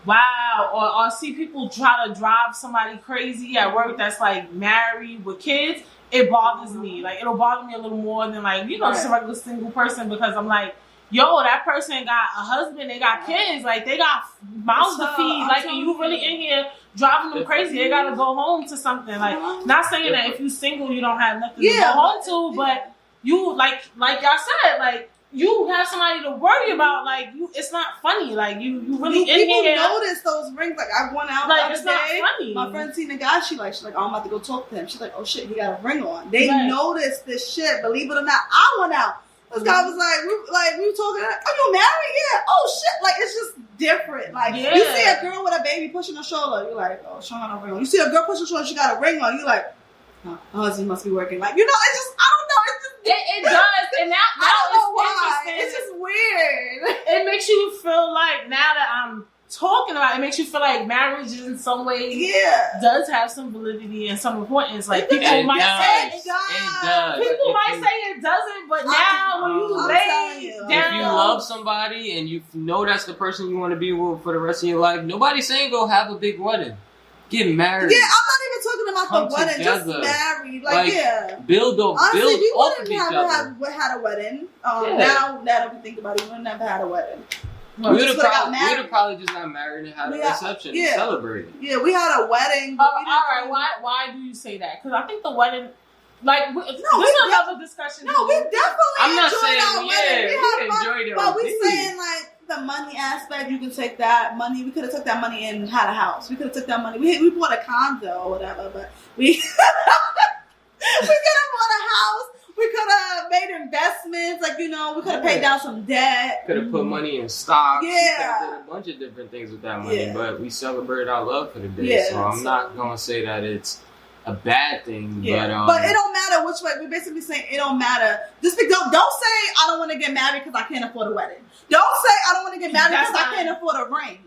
wow. Or I see people try to drive somebody crazy at work that's like married with kids. It bothers me. Like, it'll bother me a little more than like, you know, just a regular single person, because I'm like, yo, that person got a husband, they got kids, like they got mouths to feed. Like, and you really in here driving them crazy. They gotta go home to something. Like, not saying that if you single you don't have nothing to go home to, but you like y'all said, like, you have somebody to worry about. Like, it's not funny. Like, you really in people here. People notice those rings. Like, I went out like, the it's other not day. Funny. My friend seen a guy. She's like, oh, I'm about to go talk to him. She's like, oh shit, he got a ring on. They noticed this shit. Believe it or not, I went out. This guy was like, we were talking. Are you married? Yeah. Oh shit. Like, it's just different. Like, you see a girl with a baby pushing her shoulder, you're like, oh, she got a ring on. You see a girl pushing her shoulder, she got a ring on. You're like, oh, her husband must be working. Like, you know, it's just, I don't know. It's just it does, and now I don't know why. Interesting. It's just weird. It makes you feel like now that I'm talking about it makes you feel like marriage in some way does have some validity and some importance. Like people might say it does. People might say it doesn't, but now when you lay down, if you love somebody and you know that's the person you want to be with for the rest of your life, nobody's saying go have a big wedding. Get married. Yeah, I'm not even talking about the wedding. Together. Just married. Build up. Honestly, build we off wouldn't of each have other. had a wedding. Now that we think about it, we wouldn't have had a wedding. We would have probably just got married and had a reception and celebrated. Yeah, we had a wedding. All right, why do you say that? Because I think the wedding, this is another discussion. No, we definitely. I'm not saying we enjoyed it, but we saying the money aspect. You can take that money. We could have took that money and had a house. We could have took that money. We bought a condo or whatever, but we could have bought a house. We could have made investments, we could have paid down some debt. Could have put money in stocks. Yeah. We could have did a bunch of different things with that money, but we celebrated our love for the day. Yeah, so I'm not going to say that it's a bad thing. Yeah. But it don't matter which way. We're basically saying it don't matter. Don't say I don't want to get married because I can't afford a wedding. Don't say I don't want to get married because I can't afford a ring.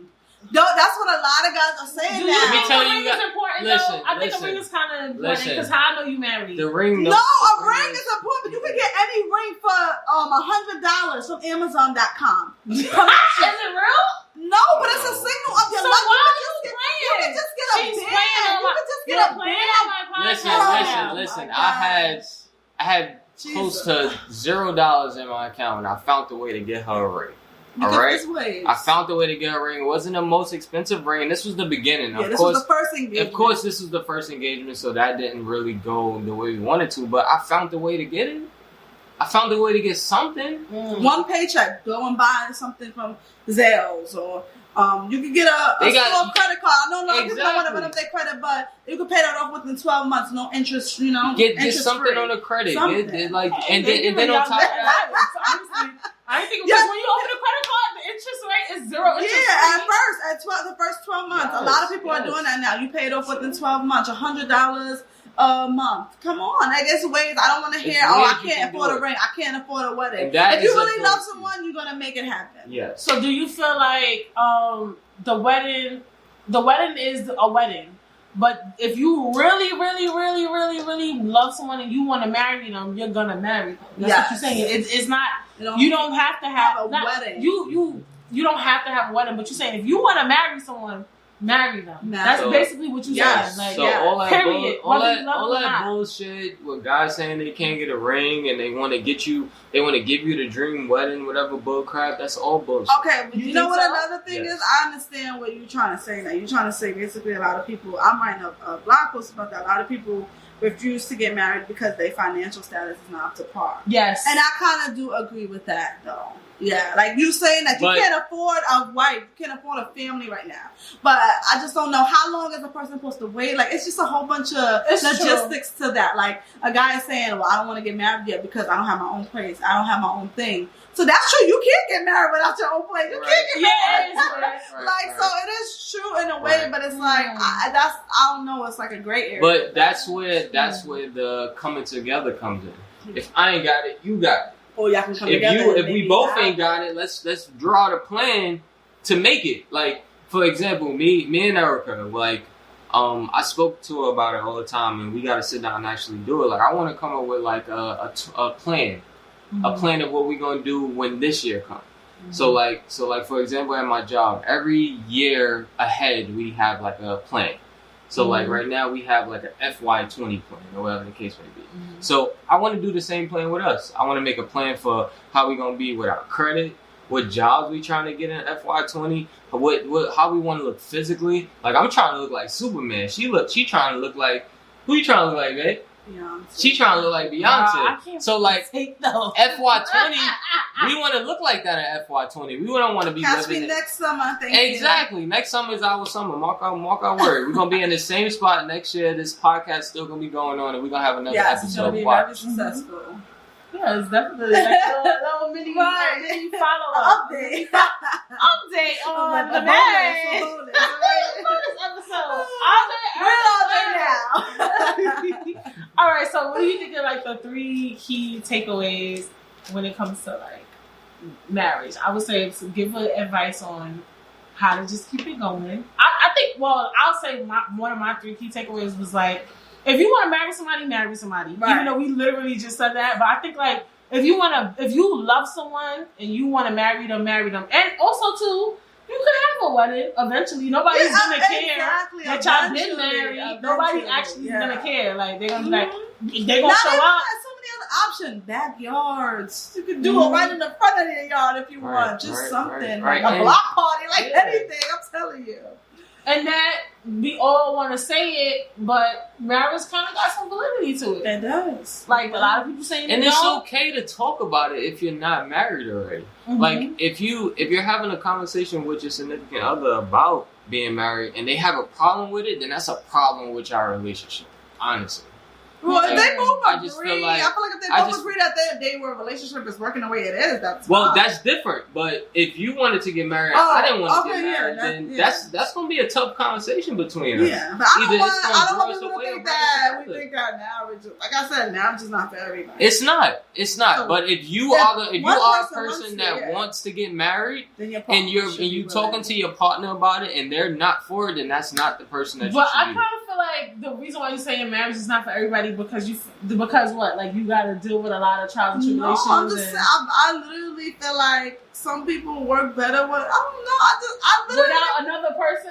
That's what a lot of guys are saying now. Let me tell you, is important though. I think the ring is kind of important because how I know you married. The ring. No, a ring is important, but you can get any ring for $100 from Amazon.com. Is it real? No, but it's a signal of your life. Why are you playing? You can just get a band. You can just get a band. Listen. I had close to $0 in my account, and I found a way to get her a ring. All right, I found the way to get a ring. It wasn't the most expensive ring. This was the beginning. This was the first engagement. Of course, this was the first engagement, so that didn't really go the way we wanted to. But I found the way to get it. I found a way to get something. One paycheck. Go and buy something from Zales or you can get a store credit card. No, people don't want to run up their credit, but you can pay that off within 12 months. No interest, Get something on the credit. And then on top of that. I think because when you open a credit card, the interest rate is 0 interest. Yeah, the first 12 months. A lot of people are doing that now. You pay it off within 12 months, $100 a month. Come on, I guess ways. I don't want to hear, I can't afford a ring. I can't afford a wedding. If you really love someone, you're gonna make it happen. Yeah. So do you feel like the wedding is a wedding? But if you really, really, really, really, really love someone and you want to marry them, you're gonna marry them. That's what you're saying. It's not. You don't have to have a wedding. You don't have to have a wedding. But you're saying if you want to marry someone, marry them. That's basically what you're saying. All that bullshit with guys saying they can't get a ring and they want to give you the dream wedding, whatever bull crap. That's all bullshit. Okay, but you know what another thing is? I understand what you're trying to say now. You're trying to say basically a lot of people. I'm writing a blog post about that. A lot of people refuse to get married because their financial status is not up to par. Yes, and I kind of do agree with that though. Yeah, like you saying that you can't afford a wife, you can't afford a family right now. But I just don't know how long is a person supposed to wait. Like it's just a whole bunch of logistics to that. Like a guy is saying, "Well, I don't want to get married yet because I don't have my own place. I don't have my own thing." So that's true. You can't get married without your own place. You can't get married. So it is true in a way, but it's like I don't know. It's like a gray area. But that's where the coming together comes in. If I ain't got it, you got it. Y'all can come together. If we both ain't got it, let's draw the plan to make it. Like for example, me and Erica, I spoke to her about it all the time, and we got to sit down and actually do it. Like I want to come up with like a plan, a plan of what we're gonna do when this year comes. So like for example, at my job, every year ahead we have like a plan. So like right now we have like an FY20 plan or whatever the case may be. So I want to do the same plan with us. I want to make a plan for how we gonna be with our credit, what jobs we trying to get in FY20, how we want to look physically. Like I'm trying to look like Superman. She trying to look like, who you trying to look like, man? Beyonce. She trying to look like Beyonce. So like FY20, we want to look like that at FY20. We don't want to be Catch living me next summer. Exactly. Next summer is our summer. Mark our word. We're gonna be in the same spot next year. This podcast still gonna be going on, and we're gonna have another episode. It's gonna be very successful. Yeah, it's definitely like a little mini follow up update on the marriage. Bonus episode. We're all there now. All right, so what do you think are like the 3 key takeaways when it comes to like marriage? I would say give advice on how to just keep it going. I think, well, I'll say one of my 3 key takeaways was like, if you want to marry somebody. Right. Even though we literally just said that, but I think like if you love someone and you want to marry them, and also too. You could have a wedding eventually. Nobody's gonna care that y'all been married. Nobody actually is gonna care. Like they're gonna be like, they're gonna show up. So many other options. Backyards. You can do it right in the front of your yard if you want. Just something like a block party, like anything. I'm telling you. And that we all want to say it, but marriage kind of got some validity to it. It does. Like a lot of people saying, and it's okay to talk about it if you're not married already. Mm-hmm. Like if you're having a conversation with your significant other about being married, and they have a problem with it, then that's a problem with our relationship. Honestly. Well, if they both agree, I feel like if they both agree that their relationship is working the way it is, that's fine. That's different. But if you wanted to get married, I didn't want to get married, then that's going to be a tough conversation between us. Yeah, but I don't want people to think that we think our marriage, like I said, marriage is not for everybody. It's not. So, but if you are a person that wants to get married, and you're talking to your partner about it, and they're not for it, then that's not the person that you should But I kind of feel like the reason why you're saying marriage is not for everybody because what? Like you got to deal with a lot of trials and tribulations. No, I'm just saying, I literally feel like some people work better with. I don't know. Without another person.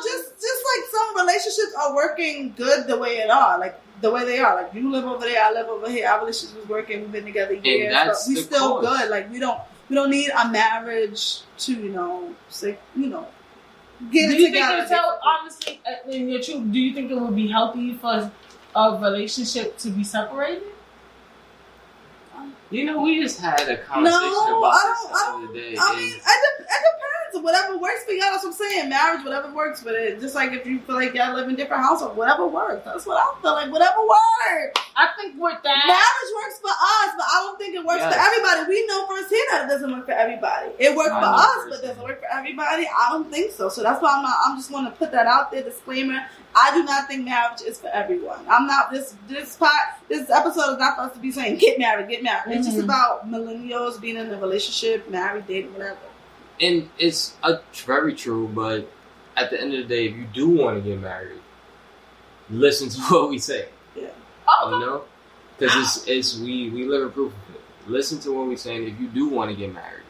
Just like some relationships are working good the way it are. Like the way they are. Like you live over there, I live over here. Our relationship is working. We've been together years, but we still good. Like we don't need a marriage to get it together. Honestly, in your truth, do you think it would be healthy for a relationship to be separated? We just had a conversation about this the other day. I mean, it depends. Whatever works for y'all, that's what I'm saying. Marriage, whatever works with it. Just like if you feel like y'all live in different households, whatever works. That's what I feel like. Whatever works. I think with that, marriage works for us, but I don't think it works for everybody. We know firsthand that it doesn't work for everybody. It works for us, but does it work for everybody? I don't think so. So that's why I'm just want to put that out there. Disclaimer. I do not think marriage is for everyone. I'm not this episode is not for us to be saying get married. Mm-hmm. It's just about millennials being in a relationship, married, dating, whatever. And it's very true, but at the end of the day, if you do want to get married, listen to what we say. Yeah. Because we live in proof of it. Listen to what we saying if you do want to get married.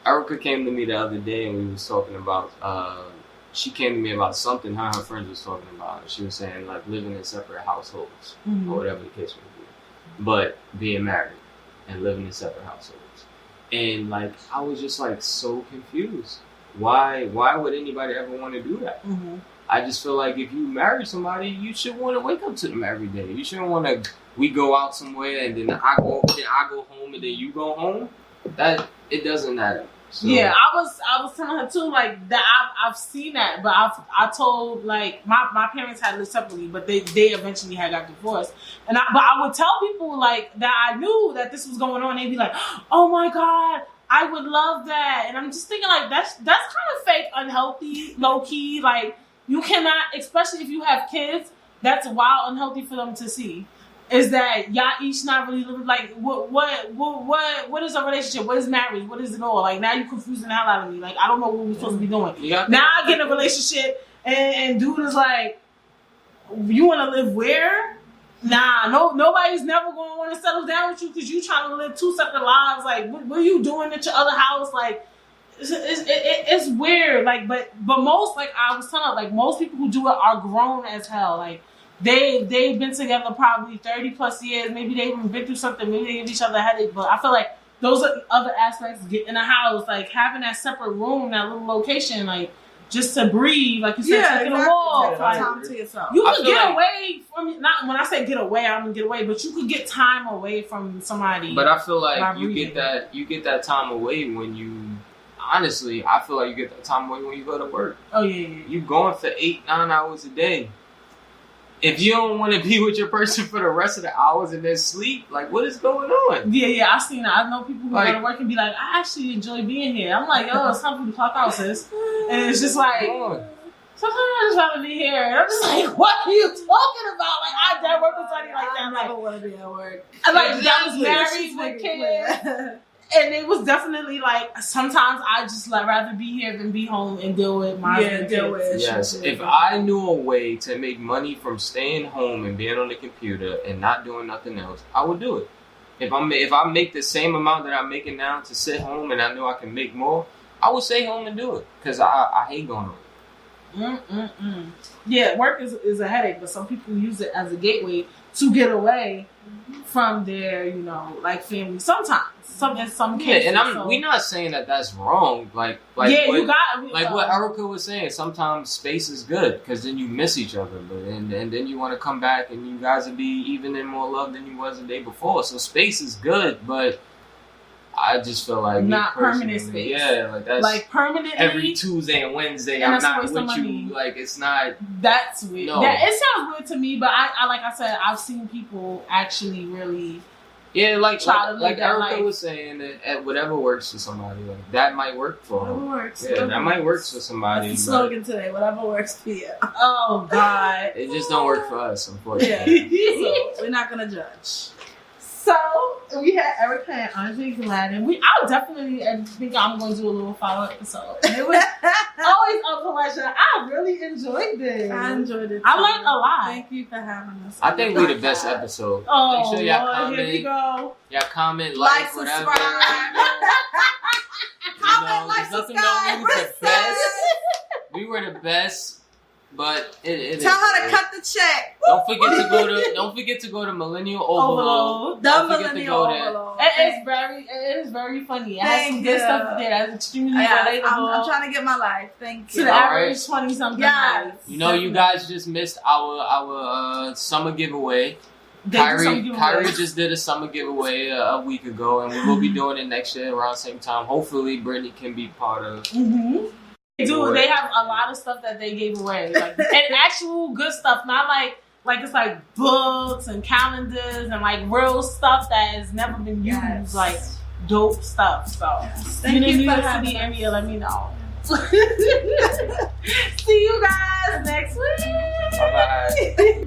Erica came to me the other day and we was talking about she came to me about something her and her friends was talking about. She was saying like living in separate households or whatever the case may be, but being married and living in separate households. And like I was just like so confused. Why would anybody ever want to do that? Mm-hmm. I just feel like if you marry somebody, you should want to wake up to them every day. You shouldn't want to. We go out somewhere and then I go home and then you go home. That it doesn't matter. So. Yeah, I was telling her too, like that. I've seen that, but I told like my parents had lived separately, but they eventually had got divorced, but I would tell people like that I knew that this was going on. They'd be like, "Oh my God, I would love that," and I'm just thinking like that's kind of fake, unhealthy, low key. Like you cannot, especially if you have kids, that's wild, unhealthy for them to see. Is that y'all each not really like what is a relationship? What is marriage? What is it all? Like now you're confusing the hell out of me. Like I don't know what we're supposed to be doing. Now I get in a relationship and dude is like, you want to live where? Nah, nobody's never going to want to settle down with you because you trying to live 2 separate lives. Like what are you doing at your other house? Like it's weird. Like but most like I was telling her, like most people who do it are grown as hell. Like. They've been together probably 30 plus years. Maybe they've even been through something. Maybe they give each other a headache. But I feel like those are other aspects. Getting in a house, like having that separate room, that little location, like just to breathe, like you said, taking a walk. Like, time to yourself. You can get away from. Not when I say get away, I don't get away, but you could get time away from somebody. But I feel like you get that time away when you. Honestly, I feel like you get that time away when you go to work. Oh yeah. You going for 8-9 hours a day. If you don't want to be with your person for the rest of the hours and then sleep, like what is going on? Yeah, I've seen that. I know people who go to work and be like, I actually enjoy being here. I'm like, yo, it's time for you to clock out, sis. And it's just like, sometimes I just want to be here. And I'm just like, what are you talking about? Like, I never work with somebody like that. I never want to be at work. Like, that was married with kids. And it was definitely like, sometimes I just like rather be here than be home and deal with my kids. Yes, if I knew a way to make money from staying home and being on the computer and not doing nothing else, I would do it. If I make the same amount that I'm making now to sit home and I know I can make more, I would stay home and do it because I hate going to work. Yeah, work is a headache, but some people use it as a gateway to get away from their, like family. Sometimes, in some cases. Yeah, and we're not saying that that's wrong. Like you got what Erica was saying. Sometimes space is good because then you miss each other, and then you want to come back and you guys will be even in more love than you was the day before. So space is good, but I just feel like not permanent space. Yeah, like that's like permanently every Tuesday and Wednesday. I'm not with you. Like it's not. That's weird. No. It sounds weird to me, but I like I said, I've seen people actually really. Yeah, like Erica life. was saying, that whatever works for somebody, like that might work for whatever them. works. Yeah, that might work for somebody. That's the slogan today. Whatever works for you. Oh God, it just don't work for us, unfortunately. Yeah. So we're not gonna judge. So we had Erica and Andre Gladden. I'll definitely think I'm going to do a little follow-up episode. And it was always a pleasure. I really enjoyed this. I enjoyed it too. I learned a lot. Thank you for having us. I think we're the best episode. Oh, make sure y'all Lord, comment. Here we go. Y'all comment, like whatever. Subscribe. Comment, like, subscribe. We were the best, but it Tell is her to great. cut the check. Don't forget to go to Millennial Overload. The Don't forget to Millennial go there. Overload. It is very funny. It has some good stuff there. That's extremely relatable. I'm trying to get my life. Thank you. To the average 20-something life. You guys just missed our summer giveaway. Kyrie just did a summer giveaway a week ago, and we will be doing it next year around the same time. Hopefully, Brittany can be part of. Mm-hmm. They have a lot of stuff that they gave away, like and actual good stuff, not like it's like books and calendars and like real stuff that has never been used, like dope stuff. So, Thank you New York for City area, let me know. See you guys next week. Bye bye.